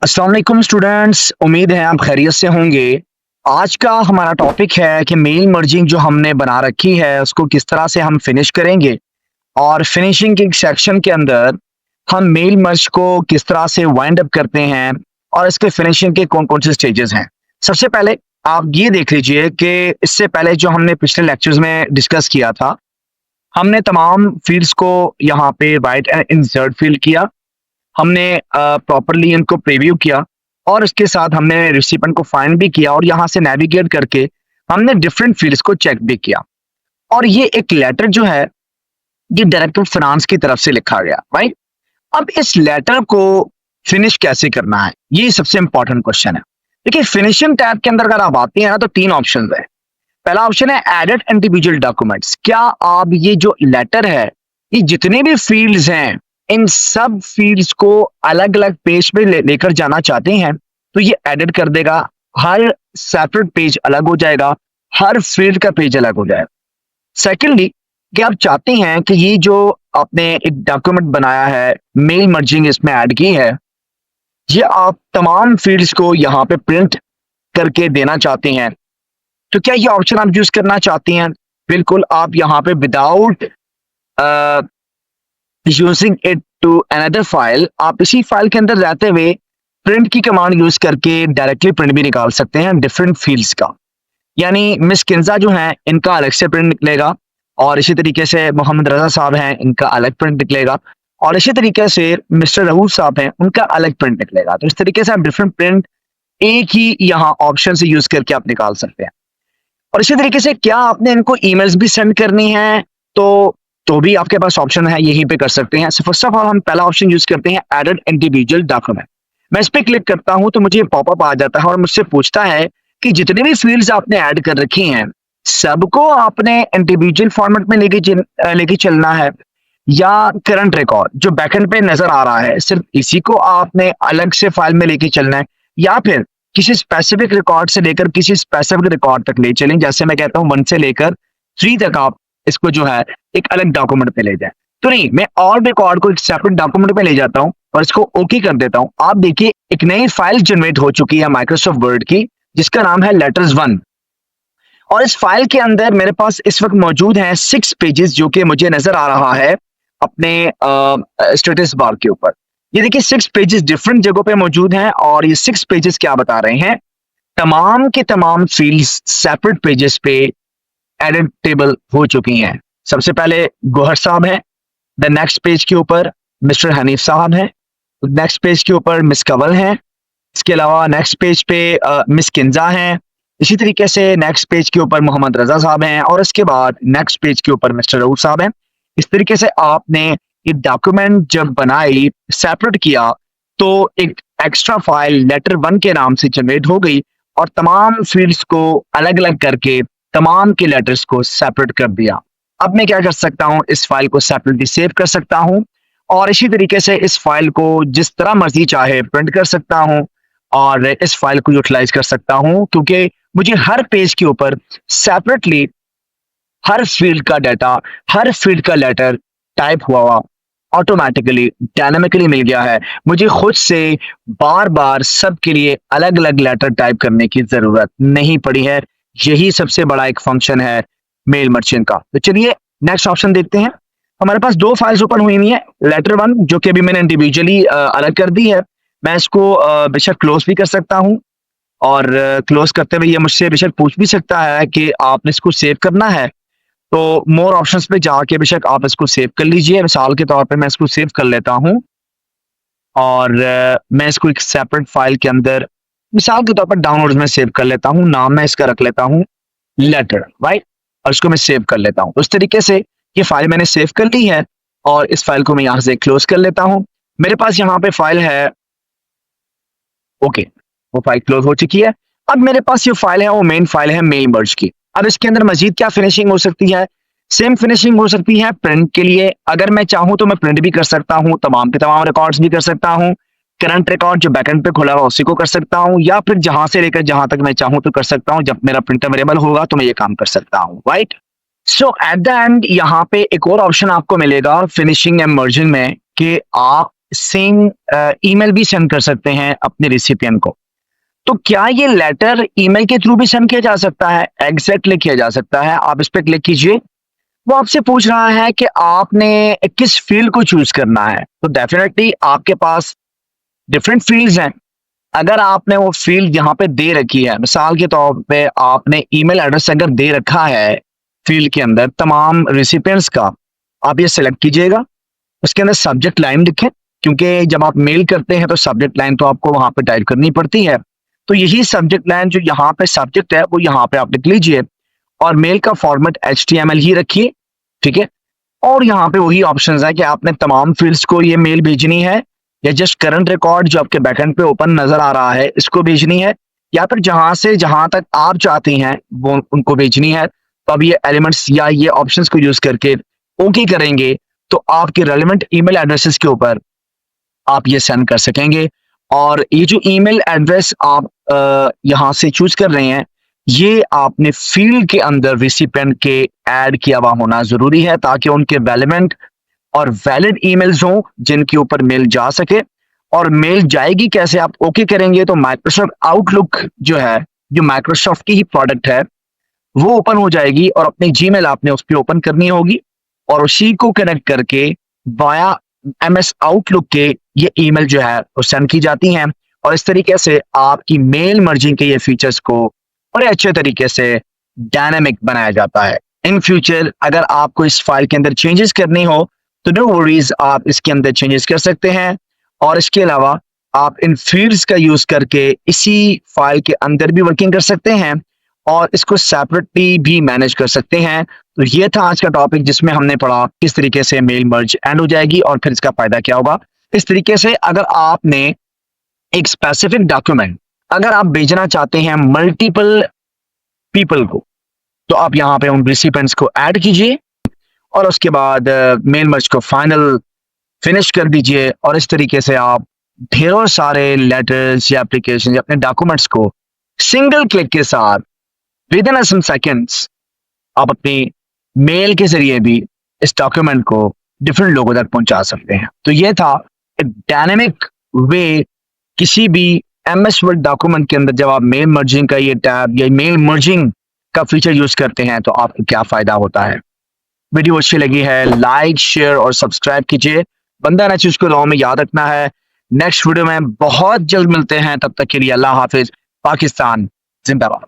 अस्सलाम वालेकुम स्टूडेंट्स, उम्मीद है आप खैरियत से होंगे। आज का हमारा टॉपिक है कि मेल मर्जिंग जो हमने बना रखी है उसको किस तरह से हम फिनिश करेंगे और फिनिशिंग के सेक्शन के अंदर हम मेल मर्ज को किस तरह से वाइंड अप करते हैं और इसके फिनिशिंग के कौन कौन से स्टेजेस हैं। सबसे पहले आप ये देख लीजिए कि इससे पहले जो हमने पिछले लेक्चर्स में डिस्कस किया था, हमने तमाम फील्ड्स को यहाँ पे राइट एंड इंसर्ट फील्ड किया, हमने प्रॉपरली इनको प्रीव्यू किया और इसके साथ हमने रिसिपेंट को फाइंड भी किया और यहाँ से नेविगेट करके हमने डिफरेंट फील्ड्स को चेक भी किया। और ये एक लेटर जो है ये डायरेक्टर फाइनेंस की तरफ से लिखा गया, राइट। अब इस लेटर को फिनिश कैसे करना है, ये सबसे इंपॉर्टेंट क्वेश्चन है। देखिए, फिनिशिंग टैब के अंदर अगर आप आते हैं ना तो तीन ऑप्शन है। पहला ऑप्शन है एडिट इंडिविजुअल डॉक्यूमेंट्स। क्या आप ये जो लेटर है, ये जितने भी फील्ड्स हैं, इन सब फील्ड्स को अलग अलग पेज पे लेकर जाना चाहते हैं तो ये एडिट कर देगा। हर सेपरेट पेज अलग हो जाएगा, हर फील्ड का पेज अलग हो जाएगा। सेकेंडली, कि आप चाहते हैं कि ये जो आपने एक डॉक्यूमेंट बनाया है, मेल मर्जिंग इसमें ऐड की है, ये आप तमाम फील्ड्स को यहाँ पे प्रिंट करके देना चाहते हैं, तो क्या ये ऑप्शन आप यूज करना चाहते हैं? बिल्कुल, आप यहाँ पे without using it to another file, आप इसी फाइल के अंदर रहते हुए प्रिंट की कमांड यूज करके डायरेक्टली प्रिंट भी निकाल सकते हैं डिफरेंट फील्ड्स का। यानी मिस किंजा जो है इनका अलग से प्रिंट निकलेगा, और इसी तरीके से मोहम्मद रजा साहब हैं, इनका अलग प्रिंट निकलेगा, और इसी तरीके से मिस्टर रहूफ साहब हैं, उनका अलग प्रिंट निकलेगा। तो इस तरीके से आप डिफरेंट प्रिंट एक ही यहाँ ऑप्शन से यूज करके आप निकाल सकते हैं। और इसी तरीके से क्या आपने इनको ईमेल्स भी सेंड करनी है तो भी आपके पास ऑप्शन है, यहीं पे कर सकते हैं। सो फर्स्ट ऑफ ऑल हम पहला ऑप्शन यूज करते हैं एडिट इंडिविजुअल डॉक्यूमेंट। मैं इस पे क्लिक करता हूं तो मुझे पॉपअप आ जाता है और मुझसे पूछता है कि जितने भी फील्ड्स आपने ऐड कर रखी हैं सबको आपने इंडिविजुअल फॉर्मेट में लेके चलना है, या करंट रिकॉर्ड जो बैकएंड पे नजर आ रहा है सिर्फ इसी को आपने अलग से फाइल में लेके चलना है, या फिर किसी स्पेसिफिक रिकॉर्ड से लेकर किसी स्पेसिफिक रिकॉर्ड तक ले चलें। जैसे मैं कहता हूँ 1 से लेकर 3 तक आप इसको जो है एक अलग डॉक्यूमेंट पे ले जाए। तो नहीं, मैं ऑल रिकॉर्ड को एक सेपरेट डॉक्यूमेंट पे ले जाता हूं और इसको ओके कर देता हूं। आप देखिए एक नई फाइल जनरेट हो चुकी है माइक्रोसॉफ्ट वर्ड की, जिसका नाम है लेटर्स1। और इस फाइल के अंदर मेरे पास इस वक्त मौजूद है 6 पेजेस, जो कि मुझे नजर आ रहा है अपने स्टेटस बार के ऊपर। ये देखिए 6 पेजेस डिफरेंट जगहों पे मौजूद हैं, और ये 6 पेजेस क्या बता रहे हैं, तमाम के तमाम फील्ड्स सेपरेट पेजेस पे एडिटेबल हो चुकी हैं। सबसे पहले गोहर साहब हैं, द नेक्स्ट पेज के ऊपर मिस्टर हनीफ साहब हैं, नेक्स्ट पेज के ऊपर मिस कंवल हैं, इसके अलावा नेक्स्ट पेज पे मिस किंजा हैं, इसी तरीके से नेक्स्ट पेज के ऊपर मोहम्मद रजा साहब हैं, और इसके बाद नेक्स्ट पेज के ऊपर मिस्टर रऊफ साहब हैं। इस तरीके से आपने ये डॉक्यूमेंट जब बनाई, सेपरेट किया, तो एक एक्स्ट्रा फाइल लेटर1 के नाम से जनरेट हो गई और तमाम फील्ड्स को अलग अलग करके तमाम के लेटर्स को सेपरेट कर दिया। अब मैं क्या कर सकता हूं, इस फाइल को सेपरेटली सेव कर सकता हूं और इसी तरीके से इस फाइल को जिस तरह मर्जी चाहे प्रिंट कर सकता हूं और इस फाइल को यूटिलाइज कर सकता हूं, क्योंकि मुझे हर पेज के ऊपर सेपरेटली हर फील्ड का डाटा, हर फील्ड का लेटर टाइप हुआ ऑटोमेटिकली डायनामिकली मिल गया है। मुझे खुद से बार बार सबके लिए अलग अलग लेटर टाइप करने की जरूरत नहीं पड़ी है। यही सबसे बड़ा एक फंक्शन है मेल मर्चेंट का। तो चलिए नेक्स्ट ऑप्शन देखते हैं। हमारे पास 2 फाइल्स ओपन हुई हुई है, लेटर1 जो कि अभी मैंने इंडिविजुअली अलग कर दी है। मैं इसको बेशक क्लोज भी कर सकता हूं, और क्लोज करते हुए ये मुझसे बेशक पूछ भी सकता है कि आपने इसको सेव करना है, तो मोर ऑप्शंस पे जाके बेशक आप इसको सेव कर लीजिए। मिसाल के तौर पे मैं इसको सेव कर लेता हूं और मैं इसको एक सेपरेट फाइल के अंदर मिसाल के तौर पर डाउनलोड्स में सेव कर लेता हूं। नाम मैं इसका रख लेता हूं लेटर, राइट, और इसको मैं सेव कर लेता हूं। उस तरीके से ये फाइल मैंने सेव कर ली है और इस फाइल को मैं यहां से क्लोज कर लेता हूं। मेरे पास यहाँ पे फाइल है, ओके, वो फाइल क्लोज हो चुकी है। अब मेरे पास ये फाइल है, वो मेन फाइल है मेल मर्ज की। अब इसके अंदर मजीद क्या फिनिशिंग हो सकती है? सेम फिनिशिंग हो सकती है प्रिंट के लिए। अगर मैं चाहूं तो मैं प्रिंट भी कर सकता हूं, तमाम के तमाम रिकॉर्ड्स भी कर सकता हूं, करंट रिकॉर्ड जो बैकएंड पे खुला हुआ उसी को कर सकता हूं, या फिर जहां से लेकर जहां तक मैं चाहूं तो कर सकता हूं। जब मेरा प्रिंट अवेलेबल होगा तो मैं ये काम कर सकता हूं, right. So at the end यहाँ पे एक और ऑप्शन आपको मिलेगा फिनिशिंग एंड मर्जिंग में कि आप सेम ईमेल भी सेंड कर सकते हैं अपने रिसिपिएंट को। तो क्या ये लेटर ईमेल के थ्रू भी सेंड किया जा सकता है? एग्जैक्टली किया जा सकता है। आप इस पे क्लिक कीजिए। वो आपसे पूछ रहा है कि आपने किस फील्ड को चूज करना है। तो डेफिनेटली आपके पास डिफरेंट फील्ड्स हैं। अगर आपने वो फील्ड यहाँ पे दे रखी है, मिसाल के तौर पे आपने ईमेल एड्रेस अगर दे रखा है फील्ड के अंदर तमाम रिसिपिएंट्स का, आप ये सिलेक्ट कीजिएगा। उसके अंदर सब्जेक्ट लाइन लिखें, क्योंकि जब आप मेल करते हैं तो सब्जेक्ट लाइन तो आपको वहां पे टाइप करनी पड़ती है। तो यही सब्जेक्ट लाइन जो यहाँ पे सब्जेक्ट है वो यहाँ पे आप लिख लीजिए और मेल का फॉर्मेट HTML ही रखिए, ठीक है। और यहाँ पे वही ऑप्शंस है कि आपने तमाम फील्ड्स को ये मेल भेजनी है या जस्ट करंट रिकॉर्ड जो आपके बैकएंड पे ओपन नजर आ रहा है इसको भेजनी है, या फिर जहां से जहां तक आप चाहते हैं वो उनको भेजनी है। तो अब ये एलिमेंट्स या ये ऑप्शंस को यूज करके ओके करेंगे तो आपके रेलेवेंट ईमेल एड्रेसेस के ऊपर आप ये सेंड कर सकेंगे। और ये जो ईमेल एड्रेस आप यहाँ से चूज कर रहे हैं ये आपने फील्ड के अंदर रिसिपिएंट के ऐड किया हुआ होना जरूरी है, ताकि उनके रेलेवेंट और वैलिड ईमेल्स हों जिनके ऊपर मेल जा सके। और मेल जाएगी कैसे, आप ओके करेंगे तो माइक्रोसॉफ्ट आउटलुक जो है, जो माइक्रोसॉफ्ट की ही प्रोडक्ट है, वो ओपन हो जाएगी और अपनी जीमेल आपने उस पर ओपन करनी होगी और उसी को कनेक्ट करके वाया MS आउटलुक के ये ईमेल जो है वो सेंड की जाती हैं। और इस तरीके से आपकी मेल मर्जिंग के ये फीचर्स को बड़े अच्छे तरीके से डायनामिक बनाया जाता है। इन फ्यूचर अगर आपको इस फाइल के अंदर चेंजेस करनी हो तो नो वरीज, आप इसके अंदर चेंजेस कर सकते हैं। और इसके अलावा आप इन फील्ड्स का यूज करके इसी फाइल के अंदर भी वर्किंग कर सकते हैं और इसको सेपरेटली भी मैनेज कर सकते हैं। तो ये था आज का टॉपिक जिसमें हमने पढ़ा किस तरीके से मेल मर्ज एंड हो जाएगी और फिर इसका फायदा क्या होगा। इस तरीके से अगर आपने एक स्पेसिफिक डॉक्यूमेंट अगर आप भेजना चाहते हैं मल्टीपल पीपल को, तो आप यहाँ पे उन रिसिपिएंट्स को ऐड कीजिए और उसके बाद मेल मर्ज को फाइनल फिनिश कर दीजिए। और इस तरीके से आप ढेरों सारे लेटर्स या एप्लीकेशन या अपने डॉक्यूमेंट्स को सिंगल क्लिक के साथ विद इन सम सेकेंड्स आप अपनी मेल के जरिए भी इस डॉक्यूमेंट को डिफरेंट लोगों तक पहुंचा सकते हैं। तो ये था एक डायनेमिक वे किसी भी MS वर्ड डॉक्यूमेंट के अंदर जब आप मेल मर्जिंग का ये टैब या मेल मर्जिंग का फीचर यूज करते हैं तो आपको क्या फायदा होता है। वीडियो अच्छी लगी है लाइक शेयर और सब्सक्राइब कीजिए। बंदा ना चीज को लॉ में याद रखना है। नेक्स्ट वीडियो में बहुत जल्द मिलते हैं, तब तक के लिए अल्लाह हाफिज। पाकिस्तान जिंदाबाद।